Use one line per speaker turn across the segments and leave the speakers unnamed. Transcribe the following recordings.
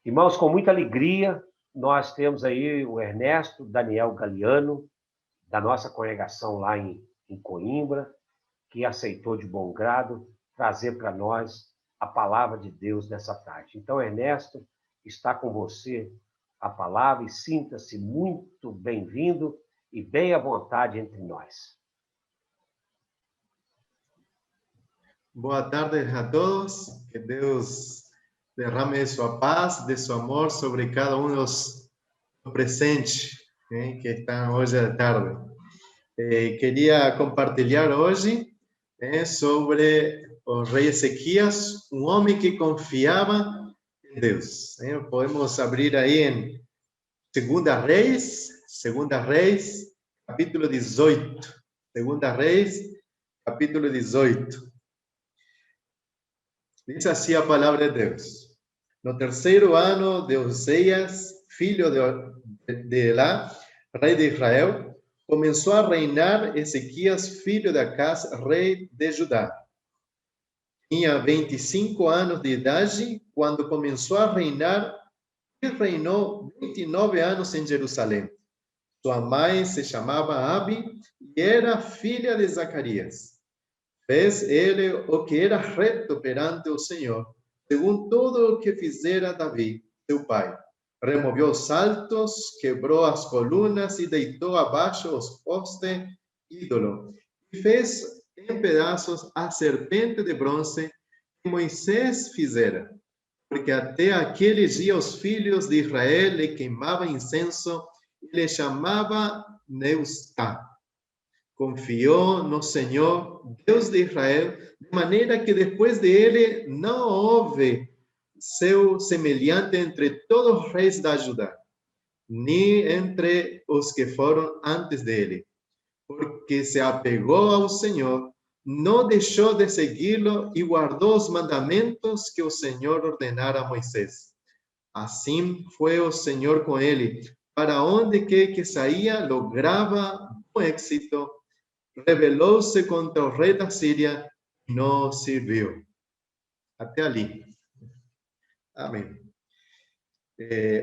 Irmãos, com muita alegria, nós temos aí o Ernesto Daniel Galiano, da nossa congregação lá em Coimbra, que aceitou de bom grado trazer para nós a palavra de Deus nessa tarde. Então, Ernesto, está com você a palavra e sinta-se muito bem-vindo e bem à vontade entre nós.
Boa tarde a todos, que Deus derrame de sua paz, de seu amor sobre cada um dos presentes que estão hoje à tarde. Queria compartilhar hoje sobre o rei Ezequias, um homem que confiava em Deus. Podemos abrir aí em 2 Reis, capítulo 18. 2 Reis, capítulo 18. Diz assim a palavra de Deus. No terceiro ano de Osias, filho de Elá, rei de Israel, começou a reinar Ezequias, filho de Acaz, rei de Judá. Tinha 25 anos de idade quando começou a reinar e reinou 29 anos em Jerusalém. Sua mãe se chamava Abi e era filha de Zacarias. Fez ele o que era reto perante o Senhor, segundo tudo o que fizera Davi, seu pai. Removeu os altos, quebrou as colunas e deitou abaixo os postes ídolo. E fez em pedaços a serpente de bronze que Moisés fizera. Porque até aquele dia os filhos de Israel lhe queimavam incenso e lhe chamava Neustá. Confiou no Senhor, Deus de Israel, de maneira que depois dele não houve seu semelhante entre todos os reis da Judá, nem entre os que foram antes dele, porque se apegou ao Senhor, não deixou de segui-lo e guardou os mandamentos que o Senhor ordenara a Moisés. Assim foi o Senhor com ele, para onde quer que saía, lograva com êxito. Rebelou-se contra o rei da Síria e não serviu. Até ali. Amém.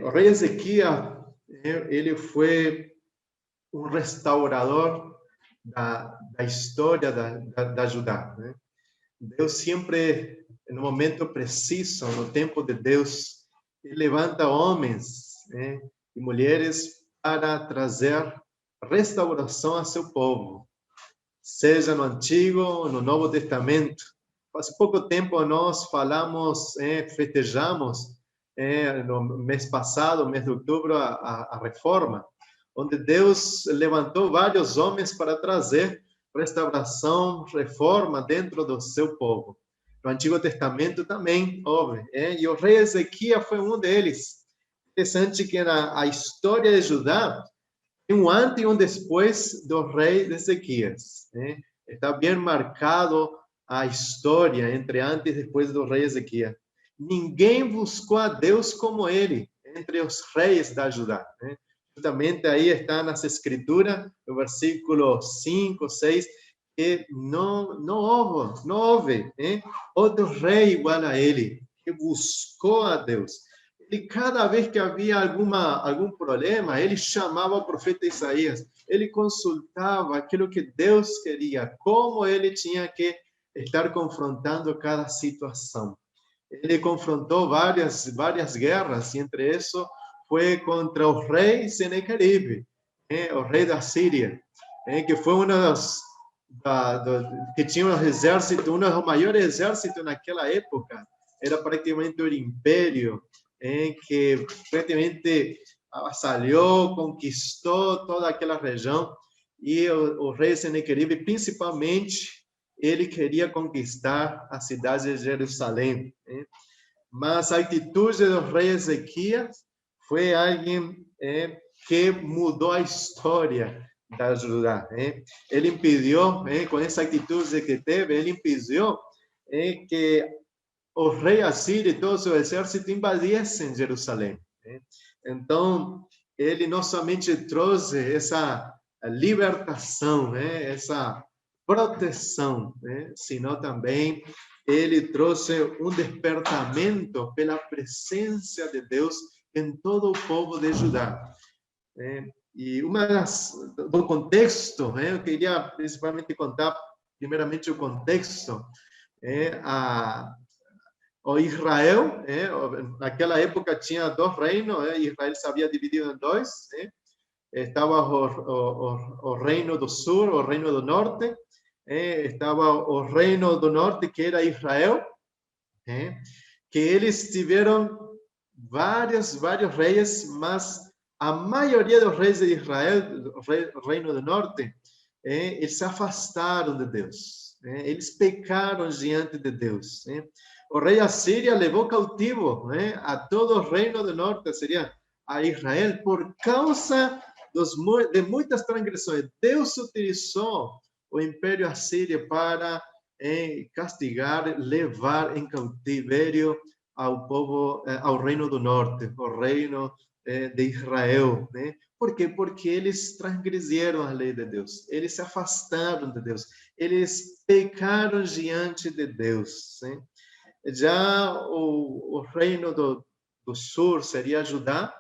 O rei Ezequias, ele foi um restaurador da história da Judá. Né? Deus sempre, no momento preciso, no tempo de Deus, ele levanta homens e mulheres para trazer restauração a seu povo. Seja no Antigo ou no Novo Testamento. Faz pouco tempo nós falamos, festejamos, no mês passado, mês de outubro, a reforma, onde Deus levantou vários homens para trazer restauração, reforma dentro do seu povo. No Antigo Testamento também houve, e o rei Ezequias foi um deles. Interessante que na história de Judá, um antes e um depois do rei Ezequias. Está bem marcado a história entre antes e depois do rei Ezequias. Ninguém buscou a Deus como ele, entre os reis da Judá. Justamente aí está nas escrituras, no versículo 5, 6, que não houve outro rei igual a ele, que buscou a Deus. E cada vez que havia algum problema, ele chamava o profeta Isaías. Ele consultava aquilo que Deus queria, como ele tinha que estar confrontando cada situação. Ele confrontou várias guerras, e entre isso foi contra o rei Senaqueribe, o rei da Síria, que foi um que tinha um exército, um dos maiores exércitos naquela época. Era praticamente o império, que praticamente avassalhou, conquistou toda aquela região, e o rei Senaqueribe, principalmente, ele queria conquistar a cidade de Jerusalém. Mas a atitude do rei Ezequias foi alguém que mudou a história da Judá. Ele impediu, com essa atitude que teve, ele impediu que o rei assírio e todo o seu exército invadissem Jerusalém. Então, ele não somente trouxe essa libertação, essa proteção, né? Senão também ele trouxe um despertamento pela presença de Deus em todo o povo de Judá, né? E do contexto, né? Eu queria principalmente contar primeiramente o contexto, o Israel, naquela época tinha dois reinos, Israel se havia dividido em dois, estava o reino do sul, o reino do norte, estava o reino do norte, que era Israel, que eles tiveram vários reis, mas a maioria dos reis de Israel, o reino do norte, eles se afastaram de Deus, eles pecaram diante de Deus. O rei Assíria levou cativo a todo o reino do norte, seria a Israel, por causa de muitas transgressões. Deus utilizou o Império Assírio para castigar, levar em cativeiro ao povo, ao reino do norte, o reino de Israel, né? Por quê? Porque eles transgrediram a lei de Deus, eles se afastaram de Deus, eles pecaram diante de Deus, né? Já o reino do sul seria Judá,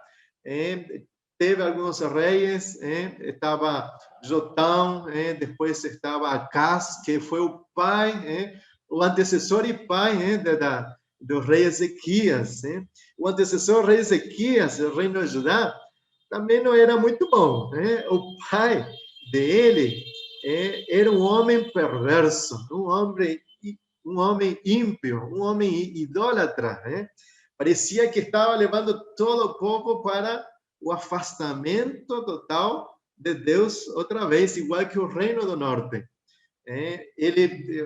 teve alguns reis, estava Jotão, depois estava Acaz, que foi o pai, o antecessor e pai do rei Ezequias. O antecessor rei Ezequias, o reino de Judá, também não era muito bom. O pai dele era um homem perverso, um homem ímpio, um homem idólatra. Parecia que estava levando todo o povo para o afastamento total de Deus outra vez, igual que o reino do norte.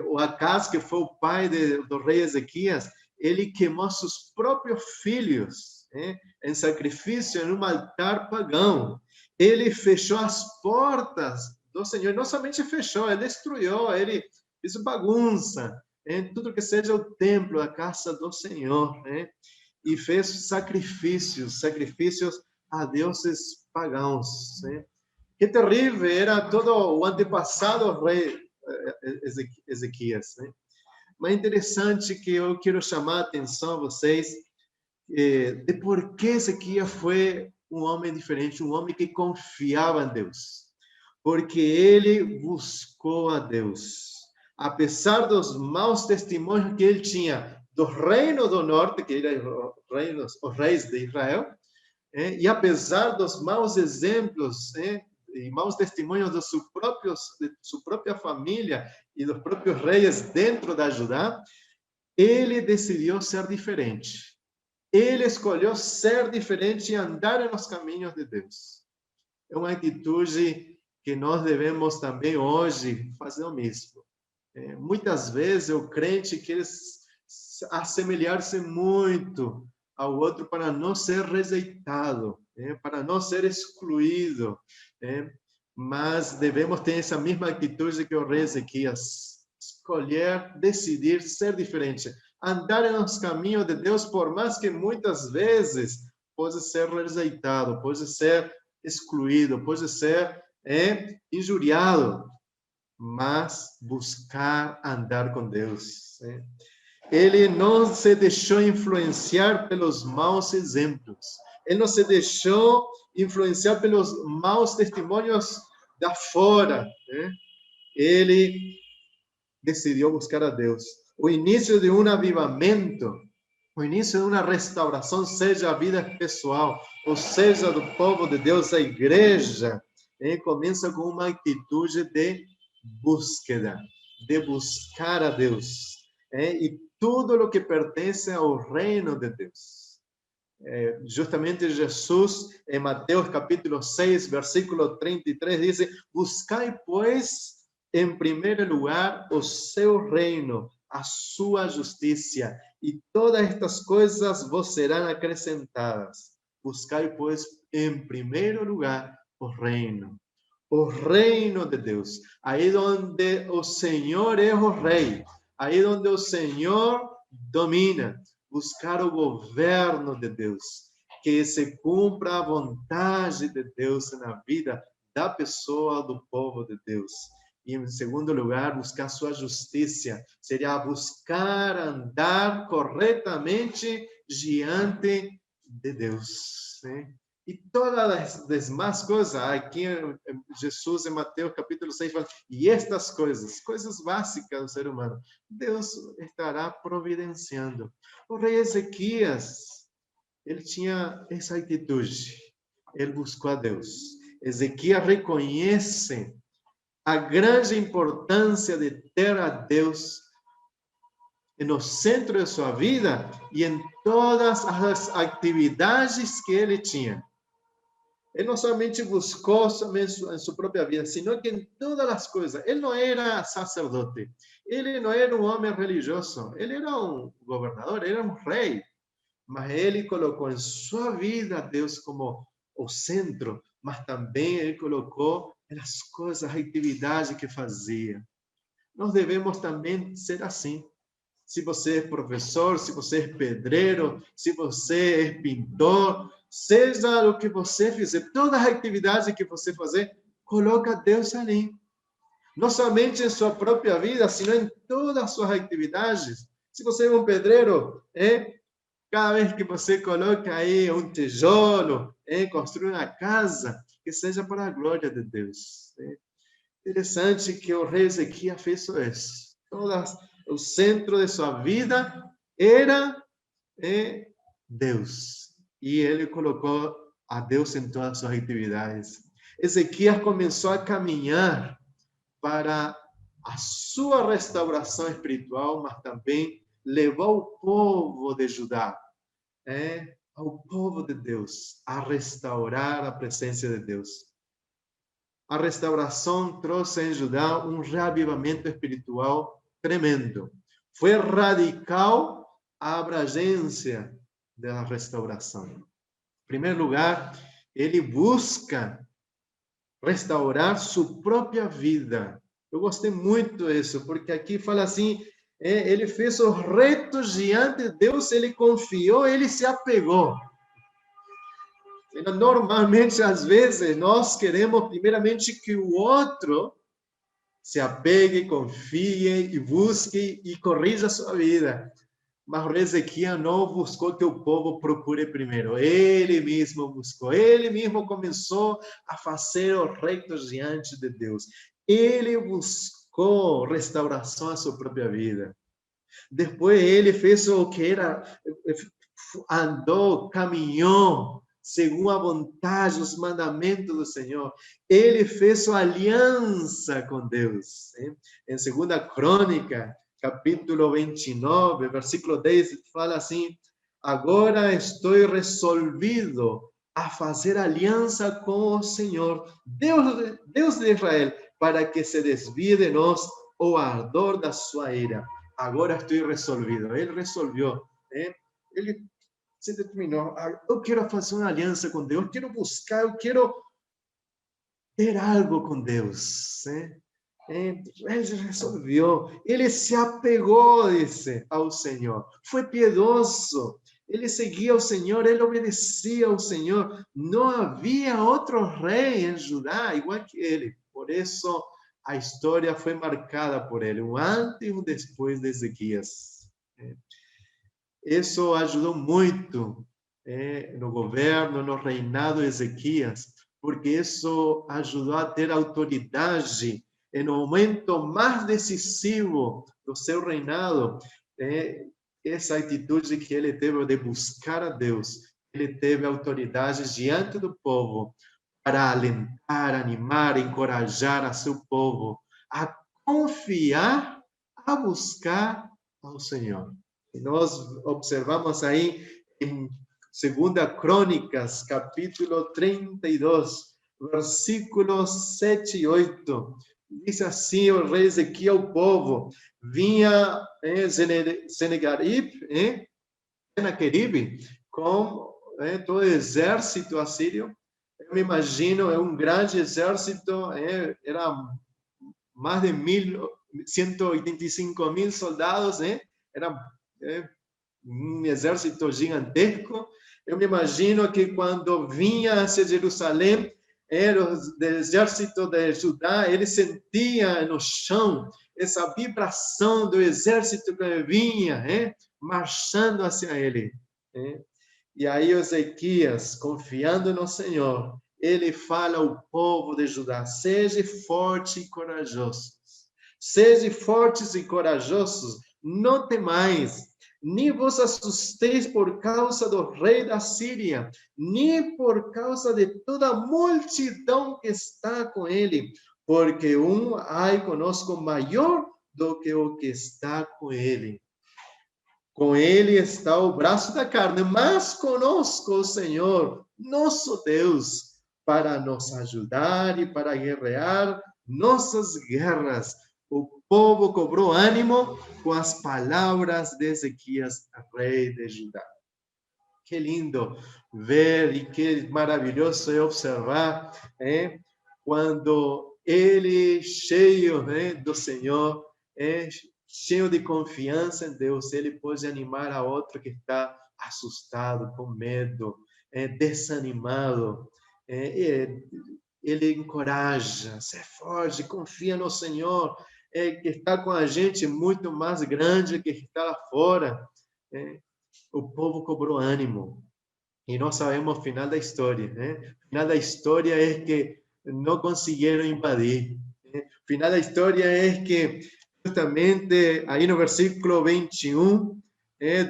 O Acaz, que foi o pai do rei Ezequias, ele queimou seus próprios filhos em sacrifício em um altar pagão. Ele fechou as portas do Senhor. Não somente fechou, ele destruiu, ele fez bagunça em tudo que seja o templo, a casa do Senhor, e fez sacrifícios a deuses pagãos. Que terrível era todo o antepassado do rei Ezequias. Mas é interessante que eu quero chamar a atenção a vocês de por que Ezequias foi um homem diferente, um homem que confiava em Deus. Porque ele buscou a Deus. Apesar dos maus testemunhos que ele tinha do reino do norte, que eram os reis de Israel, e apesar dos maus exemplos e maus testemunhos de sua própria família e dos próprios reis dentro da Judá, ele decidiu ser diferente. Ele escolheu ser diferente e andar nos caminhos de Deus. É uma atitude que nós devemos também hoje fazer o mesmo. Muitas vezes o crente quer assemelhar-se muito ao outro para não ser rejeitado, para não ser excluído, mas devemos ter essa mesma atitude que o rei Ezequias, escolher, decidir ser diferente, andar nos caminhos de Deus, por mais que muitas vezes pode ser rejeitado, pode ser excluído, pode ser injuriado, mas buscar andar com Deus. Ele não se deixou influenciar pelos maus exemplos. Ele não se deixou influenciar pelos maus testemunhos da fora. Ele decidiu buscar a Deus. O início de um avivamento, o início de uma restauração, seja a vida pessoal, ou seja do povo de Deus, a igreja, começa com uma atitude de búsqueda, de buscar a Deus, e tudo o que pertence ao reino de Deus. Justamente Jesus, em Mateus capítulo 6, versículo 33, diz: buscai, pois, em primeiro lugar o seu reino, a sua justiça, e todas estas coisas vos serão acrescentadas. Buscai, pois, em primeiro lugar o reino de Deus, aí onde o Senhor é o rei, aí onde o Senhor domina, buscar o governo de Deus, que se cumpra a vontade de Deus na vida da pessoa, do povo de Deus. E, em segundo lugar, buscar sua justiça. Seria buscar andar corretamente diante de Deus, né? E todas as demais coisas, aqui Jesus em Mateus capítulo 6 fala, e estas coisas, coisas básicas do ser humano, Deus estará providenciando. O rei Ezequias, ele tinha essa atitude, ele buscou a Deus. Ezequias reconhece a grande importância de ter a Deus no centro de sua vida e em todas as atividades que ele tinha. Ele não somente buscou somente em sua própria vida, sino que em todas as coisas. Ele não era sacerdote, ele não era um homem religioso, ele era um governador, ele era um rei. Mas ele colocou em sua vida Deus como o centro, mas também ele colocou nas coisas, as atividades que fazia. Nós devemos também ser assim. Se você é professor, se você é pedreiro, se você é pintor, seja o que você fizer, todas as atividades que você fazer, coloca Deus ali. Não somente em sua própria vida, sino em todas as suas atividades. Se você é um pedreiro, cada vez que você coloca aí um tijolo, construir uma casa, que seja para a glória de Deus. Interessante que o rei Ezequias fez isso. O centro de sua vida era Deus. E ele colocou a Deus em todas as suas atividades. Ezequias começou a caminhar para a sua restauração espiritual, mas também levou o povo de Judá, ao povo de Deus, a restaurar a presença de Deus. A restauração trouxe em Judá um reavivamento espiritual tremendo. Foi radical a abrangência da restauração. Em primeiro lugar, ele busca restaurar sua própria vida. Eu gostei muito disso, porque aqui fala assim, ele fez os retos diante de Deus, ele confiou, ele se apegou. Normalmente, às vezes, nós queremos primeiramente que o outro se apegue, confie e busque e corrija a sua vida. Mas o Ezequias não buscou que o povo procure primeiro. Ele mesmo buscou. Ele mesmo começou a fazer os retos diante de Deus. Ele buscou restauração à sua própria vida. Depois ele fez o que era, andou, caminhou, segundo a vontade, os mandamentos do Senhor. Ele fez sua aliança com Deus. Em 2 Crônica, capítulo 29, versículo 10, fala assim, agora estou resolvido a fazer aliança com o Senhor, Deus de Israel, para que se desvie de nós o ardor da sua ira. Agora estou resolvido. Ele resolveu. Ele se determinou. Eu quero fazer uma aliança com Deus. Eu quero buscar. Eu quero ter algo com Deus. Ele resolveu. Ele se apegou, disse, ao Senhor. Foi piedoso. Ele seguia o Senhor. Ele obedecia ao Senhor. Não havia outro rei em Judá igual que ele. Por isso, a história foi marcada por ele, um antes e um depois de Ezequias. Isso ajudou muito no governo, no reinado de Ezequias, porque isso ajudou a ter autoridade no momento mais decisivo do seu reinado. Essa atitude que ele teve de buscar a Deus, ele teve autoridade diante do povo, para alentar, animar, encorajar a seu povo a confiar, a buscar ao Senhor. E nós observamos aí em 2 Crônicas, capítulo 32, versículos 7 e 8. Diz assim o rei Ezequias ao povo, vinha Senaquerib, com todo o exército assírio. Eu me imagino, um grande exército, era mais de 185.000 soldados, era um exército gigantesco. Eu me imagino que quando vinha hacia Jerusalém, do exército de Judá, ele sentia no chão essa vibração do exército que vinha, marchando hacia ele. E aí Ezequias, confiando no Senhor, ele fala ao povo de Judá: sejam fortes e corajosos. Sejam fortes e corajosos, não temais, nem vos assusteis por causa do rei da Síria, nem por causa de toda a multidão que está com ele, porque há conosco maior do que o que está com ele. Com ele está o braço da carne, mas conosco o Senhor, nosso Deus, para nos ajudar e para guerrear nossas guerras. O povo cobrou ânimo com as palavras de Ezequias, rei de Judá. Que lindo ver e que maravilhoso é observar, quando ele, cheio do Senhor, cheio de confiança em Deus, ele pode animar a outro que está assustado, com medo, desanimado. Ele encoraja, ser forte, confia no Senhor, que está com a gente muito mais grande que está lá fora. O povo cobrou ânimo. E nós sabemos o final da história. O final da história é que não conseguiram invadir. O final da história é que, justamente, aí no versículo 21,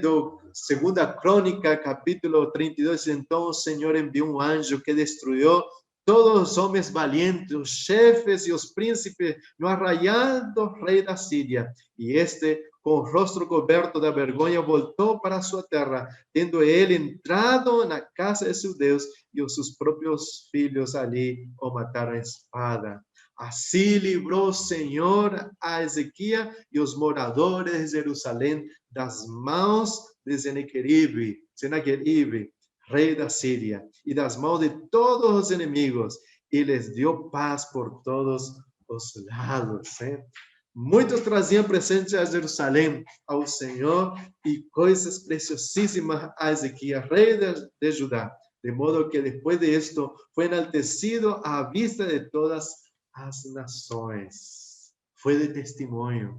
do 2 Crônica, capítulo 32, então o Senhor enviou um anjo que destruiu todos os homens valientes, os chefes e os príncipes no arraial do rei da Síria. E este, com o rosto coberto da vergonha, voltou para sua terra, tendo ele entrado na casa de seu Deus, e os seus próprios filhos ali o mataram à espada. Assim livrou o Senhor a Ezequias e os moradores de Jerusalém das mãos de Senaqueribe, rei da Síria, e das mãos de todos os inimigos, e lhes deu paz por todos os lados. Muitos traziam presentes a Jerusalém, ao Senhor, e coisas preciosíssimas a Ezequias, rei de Judá, de modo que depois de esto foi enaltecido à vista de todas as nações. Foi de testemunho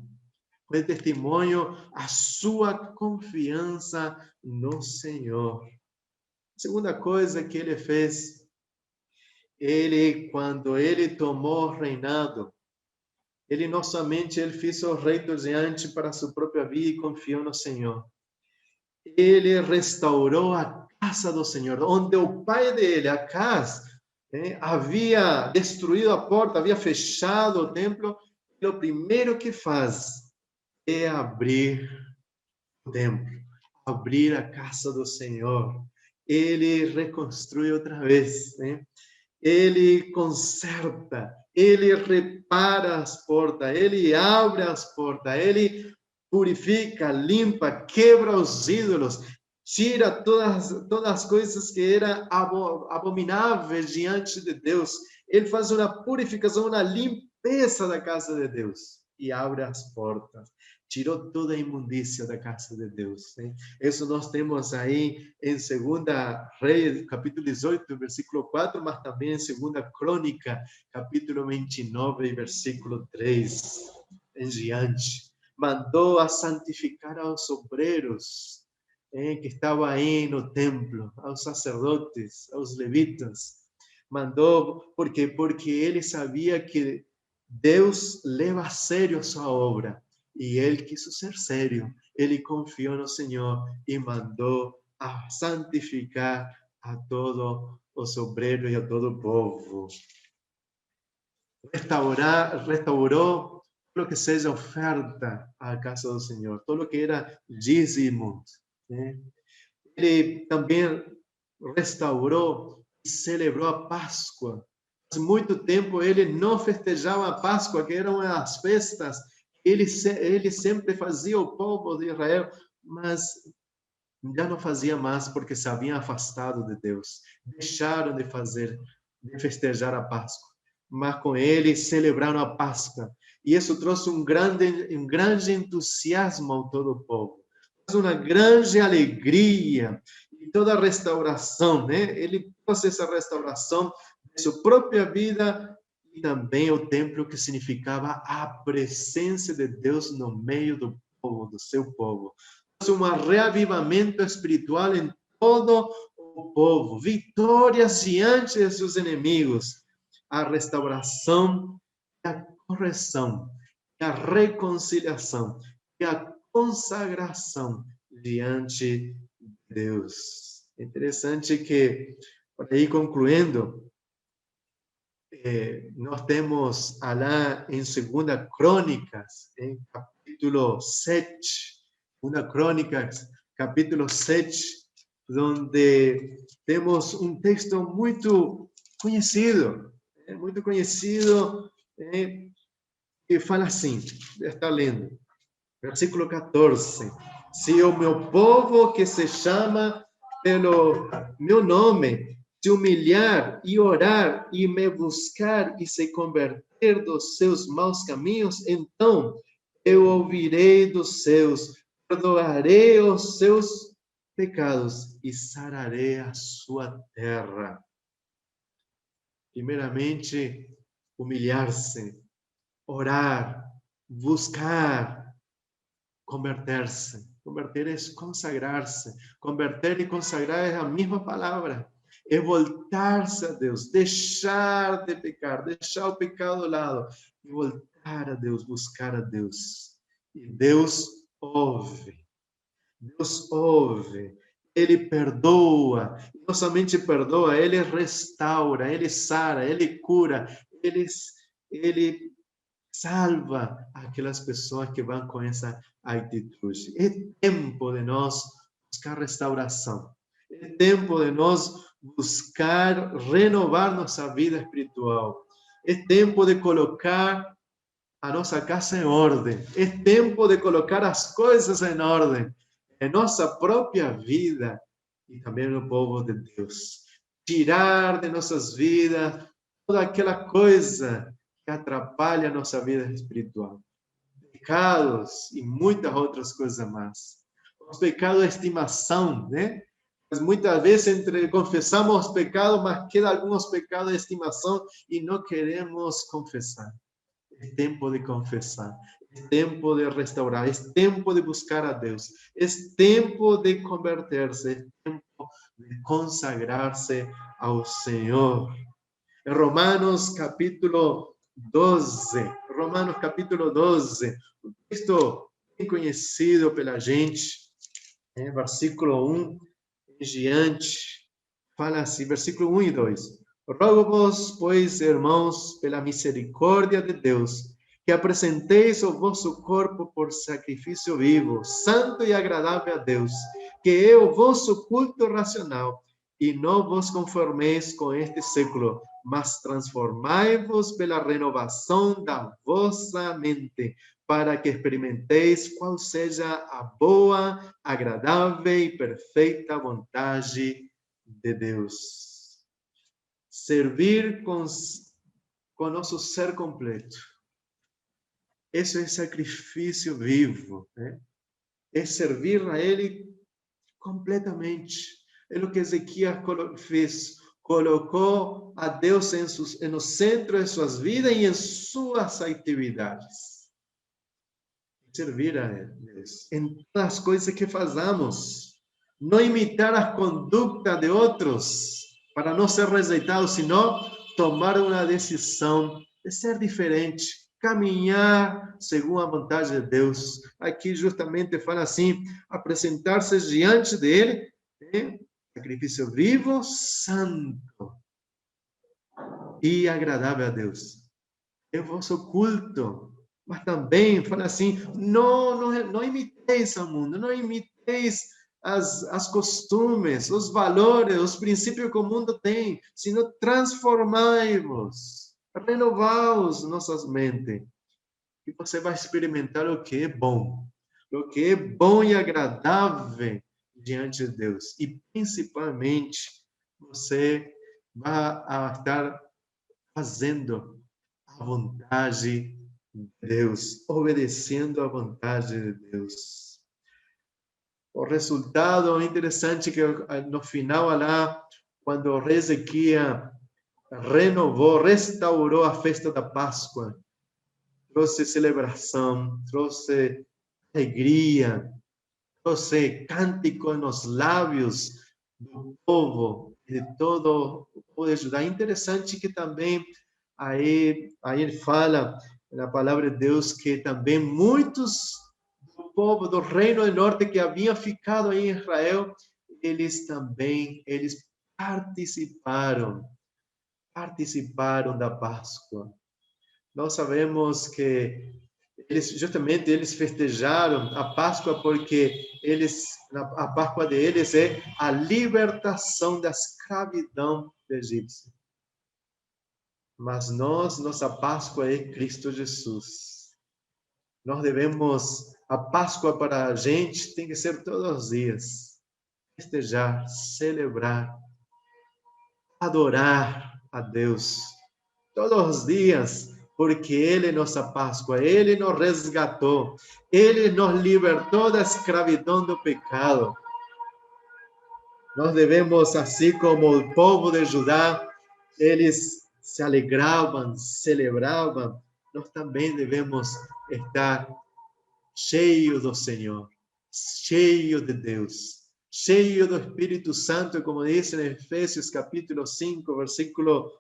a sua confiança no Senhor. Segunda coisa que ele fez, quando ele tomou o reinado, ele não somente fez o rei diante para sua própria vida e confiou no Senhor. Ele restaurou a casa do Senhor, onde o pai dele, Acaz, havia destruído a porta, havia fechado o templo. E o primeiro que faz é abrir o templo, abrir a casa do Senhor. Ele reconstrui outra vez, ele conserta, ele repara as portas, ele abre as portas, ele purifica, limpa, quebra os ídolos, tira todas as coisas que eram abomináveis diante de Deus. Ele faz uma purificação, uma limpeza da casa de Deus e abre as portas. Tirou toda a imundícia da casa de Deus. Isso nós temos aí em 2 Reis, capítulo 18, versículo 4, mas também em 2 Crônica, capítulo 29, versículo 3, em diante. Mandou a santificar aos obreiros que estavam aí no templo, aos sacerdotes, aos levitas. Mandou, porque ele sabia que Deus leva a sério a sua obra. E ele quis ser sério. Ele confiou no Senhor e mandou a santificar a todos os obreiros e a todo o povo. Restaurou tudo que seja oferta à casa do Senhor, tudo que era dízimo. Ele também restaurou e celebrou a Páscoa. Há muito tempo ele não festejava a Páscoa, que eram as festas. Ele sempre fazia o povo de Israel, mas já não fazia mais porque se haviam afastado de Deus. Deixaram de festejar a Páscoa. Mas com ele celebraram a Páscoa. E isso trouxe um grande entusiasmo ao todo o povo. Uma grande alegria. E toda a restauração, Ele trouxe essa restauração de sua própria vida, e também o templo que significava a presença de Deus no meio do povo, do seu povo. Um reavivamento espiritual em todo o povo, vitórias diante de seus inimigos, a restauração, a correção, a reconciliação e a consagração diante de Deus. É interessante que, por aí concluindo, nós temos lá em 2 Crônicas, em capítulo 7, 2 Crônicas, capítulo 7, onde temos um texto muito conhecido, que fala assim, está lendo, versículo 14, se o meu povo que se chama pelo meu nome se humilhar e orar e me buscar e se converter dos seus maus caminhos, então eu ouvirei dos céus, perdoarei os seus pecados e sararei a sua terra. Primeiramente, humilhar-se, orar, buscar, converter-se. Converter é consagrar-se. Converter e consagrar é a mesma palavra. É voltar-se a Deus, deixar de pecar, deixar o pecado ao lado e voltar a Deus, buscar a Deus. E Deus ouve. Deus ouve. Ele perdoa. E não somente perdoa, Ele restaura, Ele sara, Ele cura, Ele salva aquelas pessoas que vão com essa atitude. É tempo de nós buscar restauração. É tempo de nós buscar renovar nossa vida espiritual. É tempo de colocar a nossa casa em ordem. É tempo de colocar as coisas em ordem em nossa própria vida e também no povo de Deus. Tirar de nossas vidas toda aquela coisa que atrapalha a nossa vida espiritual. Pecados e muitas outras coisas mais. Os pecados de estimação, né? Mas muitas vezes confessamos os pecados, mas quedam alguns pecados de estimação e não queremos confessar. É tempo de confessar, é tempo de restaurar, é tempo de buscar a Deus, é tempo de converter-se, é tempo de consagrar-se ao Senhor. Em Romanos capítulo 12, um texto bem conhecido pela gente, versículo 1 em diante, fala assim, versículo 1 e 2. Rogo-vos, pois, irmãos, pela misericórdia de Deus, que apresenteis o vosso corpo por sacrifício vivo, santo e agradável a Deus, que é o vosso culto racional, e não vos conformeis com este século, mas transformai-vos pela renovação da vossa mente, para que experimenteis qual seja a boa, agradável e perfeita vontade de Deus. Servir com nosso ser completo. Isso é sacrifício vivo, né? É servir a Ele completamente. É o que Ezequias fez. Colocou a Deus no centro de suas vidas e em suas atividades. Servir a Deus em todas as coisas que fazamos. Não imitar a conduta de outros para não ser rejeitado, senão tomar uma decisão de ser diferente, caminhar segundo a vontade de Deus. Aqui justamente fala assim, apresentar-se diante dele, sacrifício vivo, santo e agradável a Deus. É o vosso culto. Mas também fala assim, não imiteis o mundo, não imiteis as costumes, os valores, os princípios que o mundo tem, sino transformai-vos, renovaos nossas mentes. E você vai experimentar o que é bom e agradável diante de Deus. E principalmente, você vai estar fazendo a vontade de Deus, obedecendo a vontade de Deus. O resultado é interessante que no final lá, quando o rei Ezequias renovou, restaurou a festa da Páscoa, trouxe celebração, trouxe alegria, trouxe cântico nos lábios do povo, de todo o povo de Judá. É interessante que também aí ele fala na palavra de Deus que também muitos do povo do Reino do Norte que haviam ficado aí em Israel, eles participaram da Páscoa. Nós sabemos que eles festejaram a Páscoa porque a Páscoa deles é a libertação da escravidão egípcia. Mas nossa Páscoa é Cristo Jesus. Nós devemos, a Páscoa para a gente tem que ser todos os dias. Festejar, celebrar, adorar a Deus. Todos os dias, porque Ele é nossa Páscoa, Ele nos resgatou, Ele nos libertou da escravidão do pecado. Nós devemos, assim como o povo de Judá, eles se alegravam, celebravam, nós também devemos estar cheios do Senhor, cheios de Deus, cheio do Espírito Santo, como diz em Efésios capítulo 5, versículo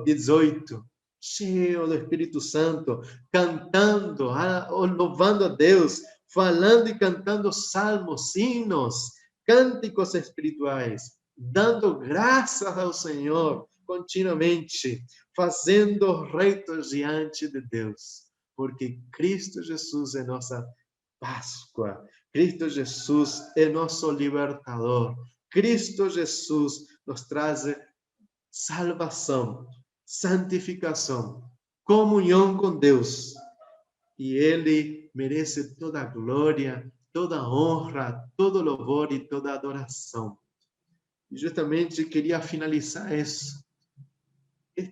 18, cheio do Espírito Santo, cantando, louvando a Deus, falando e cantando salmos, hinos, cânticos espirituais, dando graças ao Senhor continuamente, fazendo retos diante de Deus, porque Cristo Jesus é nossa Páscoa. Cristo Jesus é nosso libertador. Cristo Jesus nos traz salvação, santificação, comunhão com Deus. E Ele merece toda a glória, toda a honra, todo louvor e toda a adoração. E justamente queria finalizar isso. É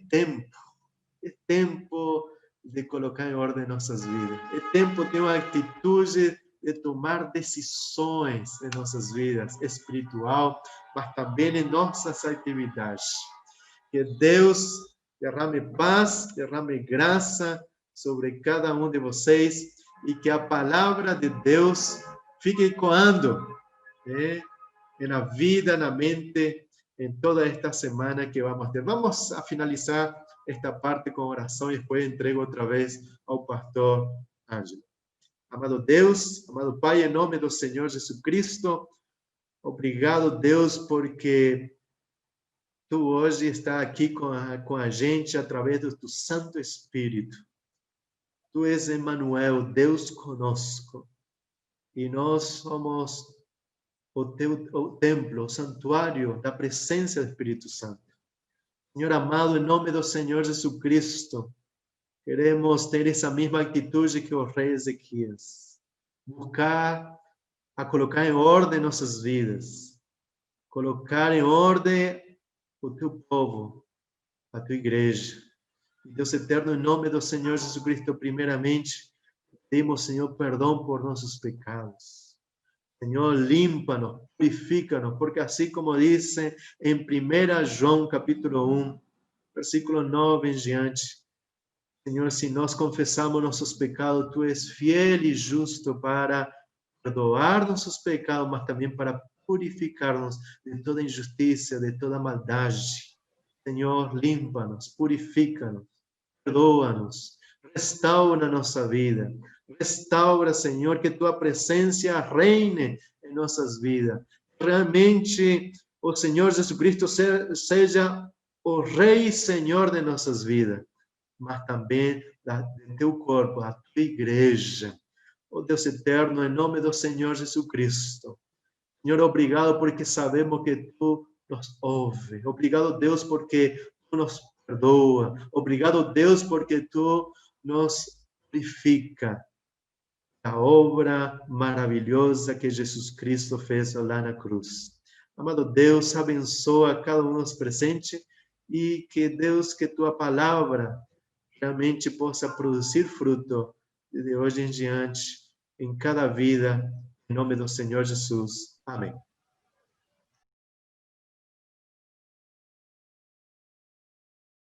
tempo de colocar em ordem nossas vidas. É tempo de uma atitude de tomar decisões em nossas vidas, espiritual, mas também em nossas atividades. Que Deus derrame paz, derrame graça sobre cada um de vocês e que a palavra de Deus fique ecoando na vida, na mente, em toda esta semana que vamos ter. Vamos a finalizar esta parte com oração e depois entrego outra vez ao pastor Ângelo. Amado Deus, amado Pai, em nome do Senhor Jesus Cristo, obrigado, Deus, porque Tu hoje está aqui com a gente através do Tu Santo Espírito. Tu és Emmanuel, Deus conosco, e nós somos o templo, o santuário da presença do Espírito Santo. Senhor amado, em nome do Senhor Jesus Cristo, queremos ter essa mesma atitude que o rei Ezequias. Buscar a colocar em ordem nossas vidas. Colocar em ordem o teu povo, a tua igreja. Deus eterno, em nome do Senhor Jesus Cristo, primeiramente, pedimos, Senhor, perdão por nossos pecados. Senhor, limpa-nos, purifica-nos, porque assim como dice em 1 João capítulo 1, versículo 9 em diante, Senhor, se nós confessamos nossos pecados, Tu és fiel e justo para perdoar nossos pecados, mas também para purificar-nos de toda injustiça, de toda maldade. Senhor, limpa-nos, purifica-nos, perdoa-nos, restaura nossa vida. Restaura, Senhor, que Tua presença reine em nossas vidas. Realmente, o Senhor Jesus Cristo seja o Rei e Senhor de nossas vidas, mas também do Teu corpo, a Tua igreja. Oh Deus eterno, em nome do Senhor Jesus Cristo. Senhor, obrigado porque sabemos que Tu nos ouve. Obrigado, Deus, porque Tu nos perdoa. Obrigado, Deus, porque Tu nos purifica. A obra maravilhosa que Jesus Cristo fez lá na cruz. Amado Deus, abençoa cada um dos presentes e que Deus, que Tua palavra realmente possa produzir fruto de hoje em diante em cada vida, em nome do Senhor Jesus. Amém.